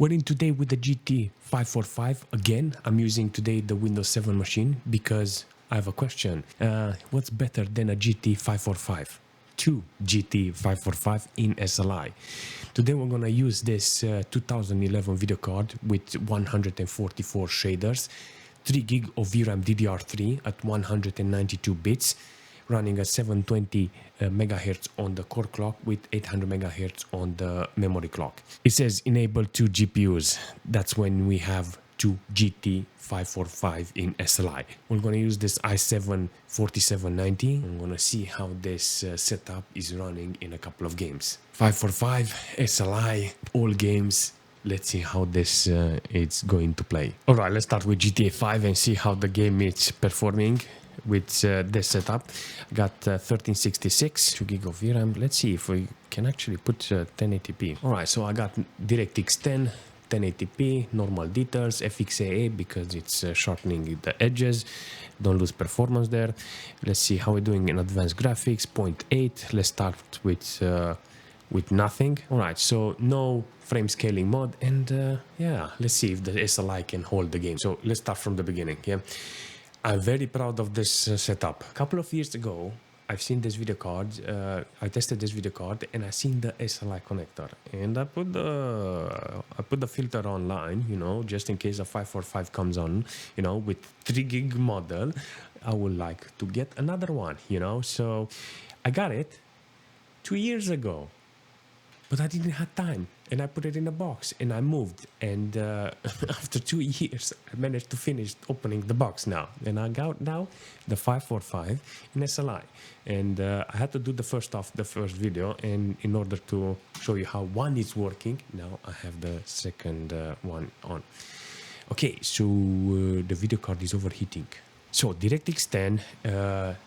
We're in today with the GT 545. Again, I'm using today the Windows 7 machine because I have a question. What's better than a GT 545? Two GT 545 in SLI. Today we're gonna use this 2011 video card with 144 shaders, 3 gig of VRAM DDR3 at 192 bits, running at 720 megahertz on the core clock with 800 megahertz on the memory clock. It says enable 2 GPUs. That's when we have 2 GT 545 in SLI. We're going to use this i7 4790. I'm going to see how this setup is running in a couple of games. 545 SLI, all games. Let's see how this is going to play. All right, let's start with GTA 5 and see how the game is performing with this setup. I got 1366, 2 gig of VRAM. Let's see if we can actually put 1080p. All right, so I got DirectX 10, 1080p, normal details, FXAA because it's sharpening the edges. Don't lose performance there. Let's see how we're doing in advanced graphics, 0.8. Let's start with nothing. All right, so no frame scaling mode, and yeah, let's see if the SLI can hold the game. So let's start from the beginning. Yeah, I'm very proud of this setup. A couple of years ago, I've seen this video card. I tested this video card, and I seen the SLI connector, and I put the filter online, you know, just in case a 545 comes on, you know, with 3 gig model. I would like to get another one, you know. So I got it 2 years ago. But I didn't have time, and I put it in a box, and I moved, and after 2 years, I managed to finish opening the box now, and I got now the 545 in SLI, and I had to do the first video, and in order to show you how one is working, now I have the second one on. Okay, so the video card is overheating. So DirectX 10,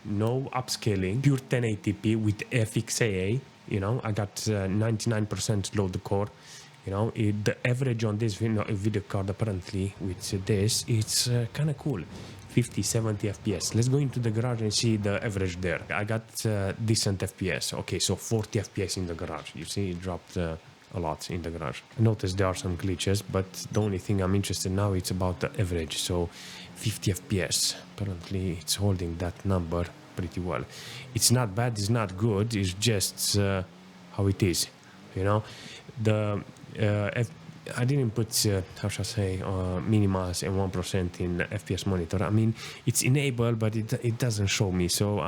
no upscaling, pure 1080p with FXAA. You know, I got 99% load core. You know, the average on this video card apparently with this, it's kind of cool. 50, 70 FPS. Let's go into the garage and see the average there. I got decent FPS. Okay, so 40 FPS in the garage. You see, it dropped a lot in the garage. I noticed there are some glitches, but the only thing I'm interested now is about the average. So 50 FPS. Apparently, it's holding that number pretty well. It's not bad, it's not good, it's just how it is, you know. The I didn't put how shall I say minimals and 1% in FPS monitor. I mean, it's enabled, but it doesn't show me, so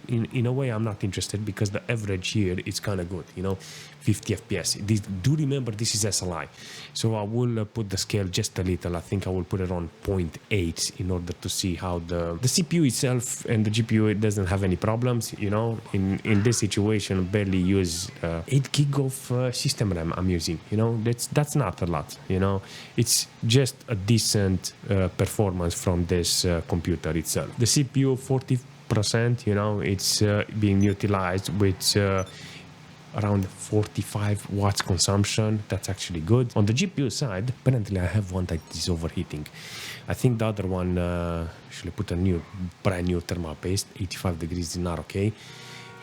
in a way I'm not interested, because the average here is kind of good, you know. 50 FPS. Do remember this is SLI, so I will put the scale just a little. I think I will put it on 0.8 in order to see how the CPU itself and the GPU, it doesn't have any problems, you know. In this situation, barely use 8 gig of system RAM I'm using, you know. That's not a lot, you know. It's just a decent performance from this computer itself. The CPU 40%, you know, it's being utilized with around 45 watts consumption. That's actually good. On the GPU side, apparently I have one that is overheating. I think the other one should put a brand new thermal paste. 85 degrees is not okay.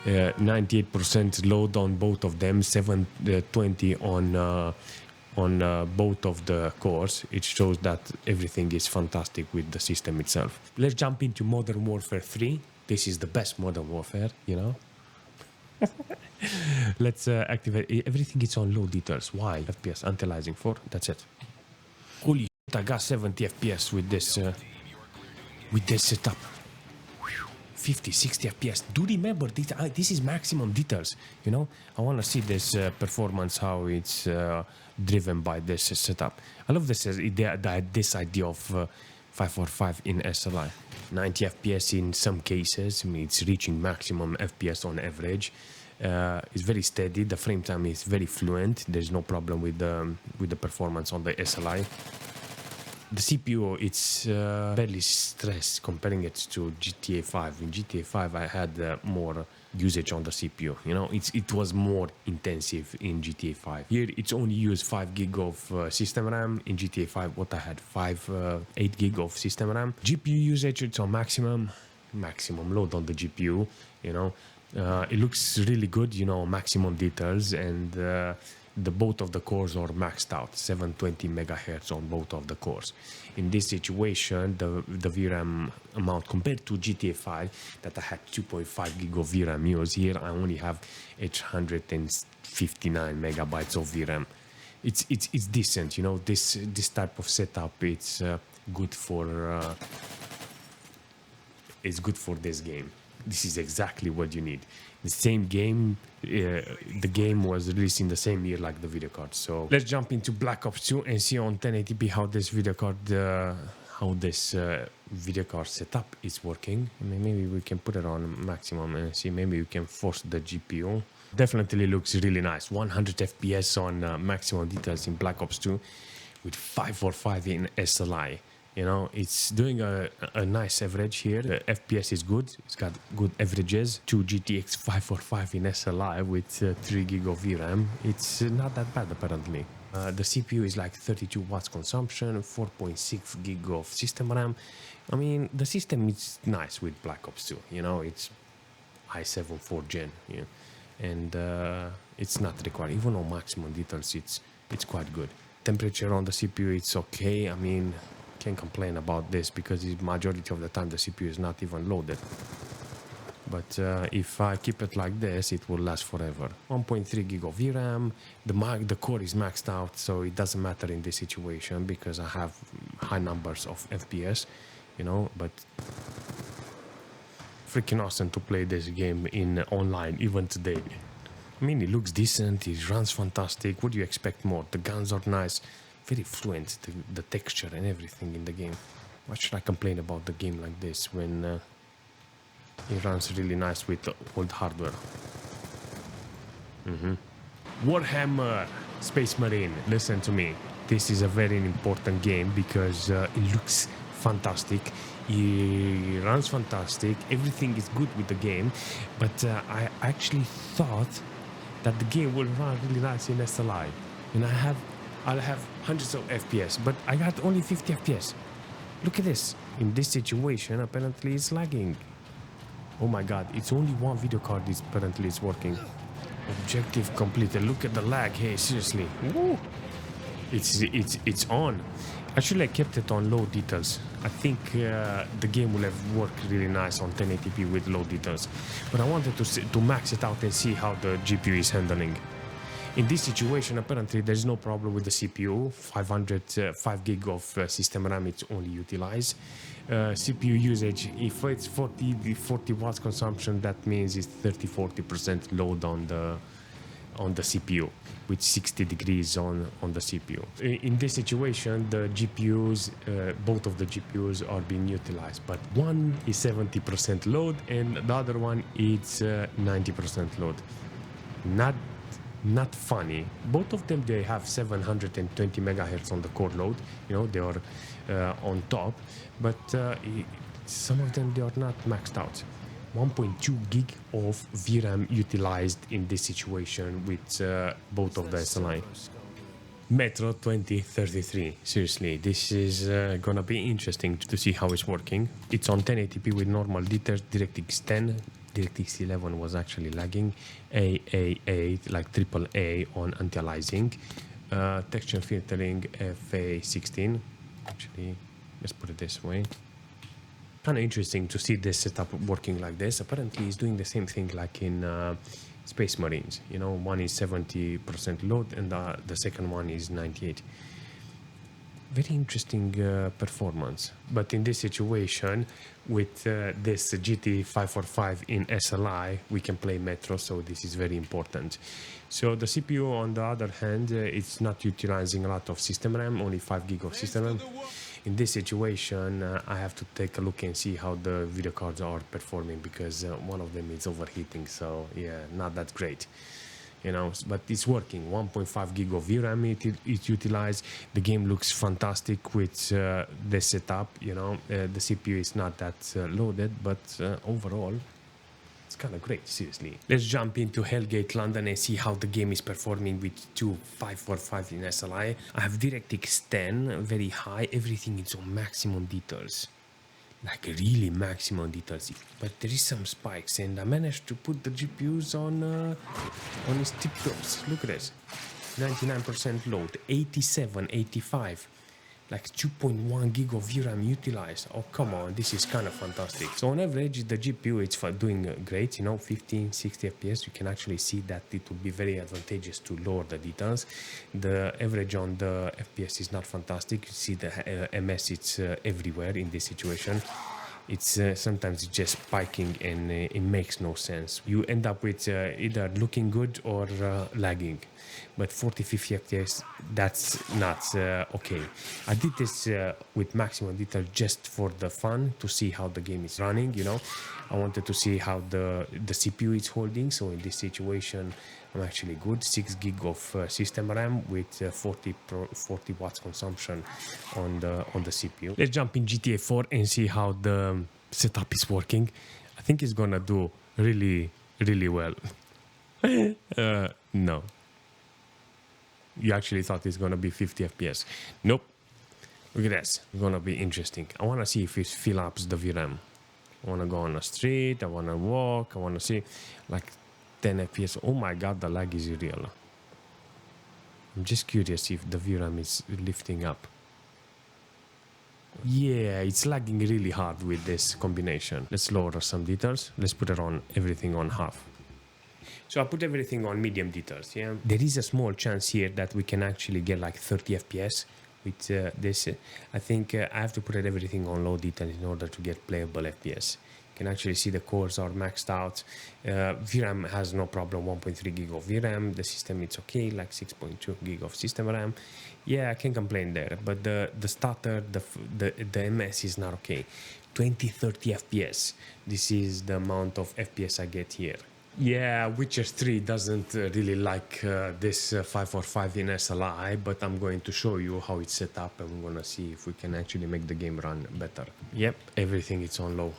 98% load on both of them, 720 on both of the cores. It shows that everything is fantastic with the system itself. Let's jump into Modern Warfare 3. This is the best Modern Warfare, you know. Let's activate everything. It's on low details. Why? FPS anti-aliasing 4. That's it. Holy shit, I got 70 FPS with this setup. 50, 60 FPS. Do remember this is maximum details. You know, I want to see this performance, how it's driven by this setup. I love this idea of 545 in SLI. 90 FPS in some cases. I mean, it's reaching maximum FPS on average. It's very steady. The frame time is very fluent. There's no problem with the performance on the SLI. The CPU, it's barely stressed comparing it to GTA 5. In GTA 5, I had more usage on the CPU. You know, it was more intensive in GTA 5. Here, it's only used 5 gig of system RAM. In GTA 5, what I had, 8 gig of system RAM. GPU usage, it's on maximum load on the GPU, you know. It looks really good, you know, maximum details, and the both of the cores are maxed out, 720 megahertz on both of the cores. In this situation, the VRAM amount compared to GTA 5 that I had 2.5 gig of VRAM used, here I only have 859 megabytes of VRAM. It's decent, you know. This type of setup, it's good for this game. This is exactly what you need. The same game, the game was released in the same year like the video card. So let's jump into Black Ops 2 and see on 1080p how this video card setup is working. I mean, maybe we can put it on maximum and see. Maybe we can force the GPU. Definitely looks really nice. 100 FPS on maximum details in Black Ops 2 with 545 in SLI. You know, it's doing a nice average here. The FPS is good. It's got good averages. 2 GTX 545 in SLI with 3 gig of VRAM. It's not that bad apparently. The CPU is like 32 watts consumption, 4.6 gig of system RAM. I mean, the system is nice with Black Ops 2. You know, it's i7 4th gen. You know, and it's not required. Even on maximum details, it's quite good. Temperature on the CPU, it's okay. I mean, can't complain about this because the majority of the time the CPU is not even loaded. But if I keep it like this, it will last forever. 1.3 gig of VRAM. The core is maxed out, so it doesn't matter in this situation because I have high numbers of FPS, you know. But freaking awesome to play this game in online even today. I mean, it looks decent. It runs fantastic. What do you expect more? The guns are nice. Very fluent, the texture and everything in the game. Why should I complain about the game like this when it runs really nice with the old hardware? Warhammer Space Marine, listen to me. This is a very important game because it looks fantastic. It runs fantastic. Everything is good with the game. But I actually thought that the game will run really nice in SLI. And I'll have hundreds of FPS, but I got only 50 FPS. Look at this. In this situation, apparently it's lagging. Oh my god, it's only one video card is apparently is working. Objective completed. Look at the lag. Hey, seriously. Woo. It's on. Actually, I kept it on low details. I think the game will have worked really nice on 1080p with low details. But I wanted to max it out and see how the GPU is handling. In this situation, apparently, there's no problem with the CPU. 5 gig of system RAM, it's only utilized. CPU usage, if it's 40 watts consumption, that means it's 30-40% load on the CPU, with 60 degrees on the CPU. In this situation, the GPUs, both of the GPUs are being utilized, but one is 70% load and the other one is 90% load. Not funny. Both of them, they have 720 megahertz on the core load. You know, they are on top, but some of them, they are not maxed out. 1.2 gig of VRAM utilized in this situation with both of the SLI. Metro 2033. Seriously, this is gonna be interesting to see how it's working. It's on 1080p with normal details, DirectX 10. DirectX 11 was actually lagging. AA8, like AAA on anti-aliasing. Texture filtering FA16. Actually, let's put it this way. Kind of interesting to see this setup working like this. Apparently, it's doing the same thing like in Space Marines. You know, one is 70% load and the second one is 98%. Very interesting performance. But in this situation, with this GT 545 in SLI, we can play Metro, so this is very important. So the CPU, on the other hand, it's not utilizing a lot of system RAM, only 5 gig of system RAM. In this situation, I have to take a look and see how the video cards are performing because one of them is overheating, so yeah, not that great. You know, but it's working. 1.5 gig of VRAM it utilized. The game looks fantastic with the setup. You know, the CPU is not that loaded, but overall, it's kind of great, seriously. Let's jump into Hellgate London and see how the game is performing with 545 in SLI. I have DirectX 10, very high. Everything is on maximum details. Like really maximum details, but there is some spikes, and I managed to put the GPUs on its tip tops. Look at this. 99% load, 87, 85. Like 2.1 gig of VRAM utilized. Oh, come on, this is kind of fantastic. So on average, the GPU it's doing great, you know, 15, 60 FPS. You can actually see that it would be very advantageous to lower the details. The average on the FPS is not fantastic. You see the MS, it's everywhere in this situation. It's sometimes it's just spiking and it makes no sense. You end up with either looking good or lagging. But 40-50 FPS, that's not okay. I did this with maximum detail just for the fun, to see how the game is running, you know. I wanted to see how the CPU is holding. So in this situation, I'm actually good. 6 gig of system RAM with 40 watts consumption on the CPU. Let's jump in GTA 4 and see how the setup is working. I think it's gonna do really, really well. No. You actually thought it's gonna be 50 FPS. Nope. Look at this. It's gonna be interesting. I wanna see if it fills up the VRAM. I wanna go on the street. I wanna walk. I wanna see like 10 FPS. Oh my god, the lag is real. I'm just curious if the VRAM is lifting up. Yeah, it's lagging really hard with this combination. Let's lower some details. Let's put it on everything on half. So I put everything on medium details, yeah. There is a small chance here that we can actually get like 30 FPS with this. I think I have to put everything on low detail in order to get playable FPS. You can actually see the cores are maxed out. VRAM has no problem, 1.3 gig of VRAM. The system, it's okay, like 6.2 gig of system RAM. Yeah, I can't complain there, but the stutter, the MS is not okay. 20-30 FPS. This is the amount of FPS I get here. Yeah, Witcher 3 doesn't really like this 545 in SLI, but I'm going to show you how it's set up and we're gonna see if we can actually make the game run better. Yep, everything is on low.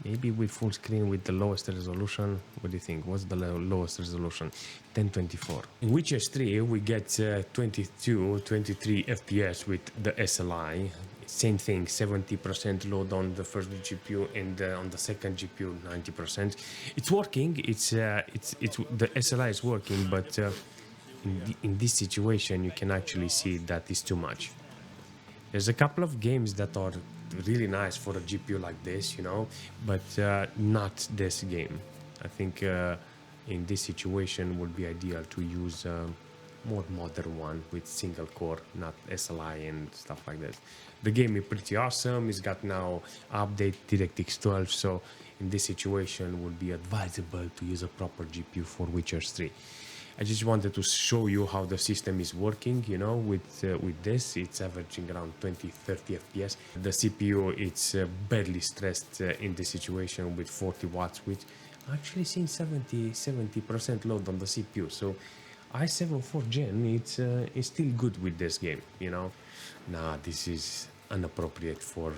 Maybe with full screen with the lowest resolution. What do you think? What's the lowest resolution? 1024. In Witcher 3 we get 22, 23 FPS with the SLI. Same thing, 70% load on the first GPU and on the second GPU 90%. It's working. It's the SLI is working, but in this situation you can actually see that it's too much. There's a couple of games that are really nice for a GPU like this, you know, but not this game. I think in this situation would be ideal to use more modern one with single core, not SLI and stuff like that. The game is pretty awesome. It's got now update DirectX 12, so in this situation would be advisable to use a proper GPU for Witcher 3. I just wanted to show you how the system is working, you know, with this. It's averaging around 20-30 FPS. The CPU, it's barely stressed in this situation with 40 watts, which I'm actually seeing 70% load on the CPU. So i7 4th Gen, it's still good with this game, you know. Nah, this is inappropriate for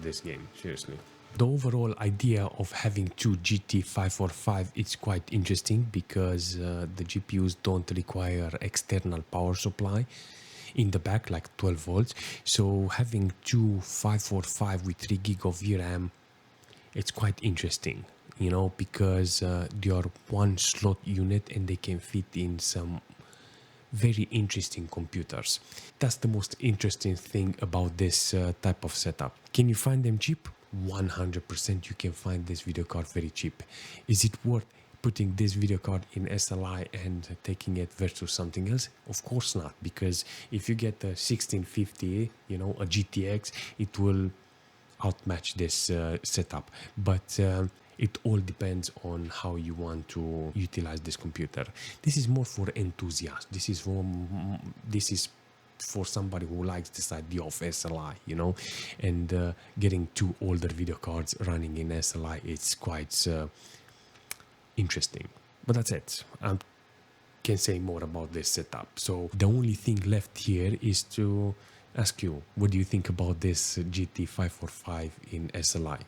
this game, seriously. The overall idea of having two GT 545 is quite interesting because the GPUs don't require external power supply in the back, like 12 volts. So having two 545 with 3 gig of VRAM, it's quite interesting, you know, because they are one slot unit and they can fit in some very interesting computers. That's the most interesting thing about this type of setup. Can you find them cheap? 100% you can find this video card very cheap. Is it worth putting this video card in SLI and taking it versus something else? Of course not, because if you get a 1650, you know, a GTX, it will outmatch this setup. But it all depends on how you want to utilize this computer. This is more for enthusiasts. This is for somebody who likes this idea of SLI, you know, and getting two older video cards running in SLI, it's quite interesting. But that's it. I can't say more about this setup. So the only thing left here is to ask you, what do you think about this GT 545 in SLI?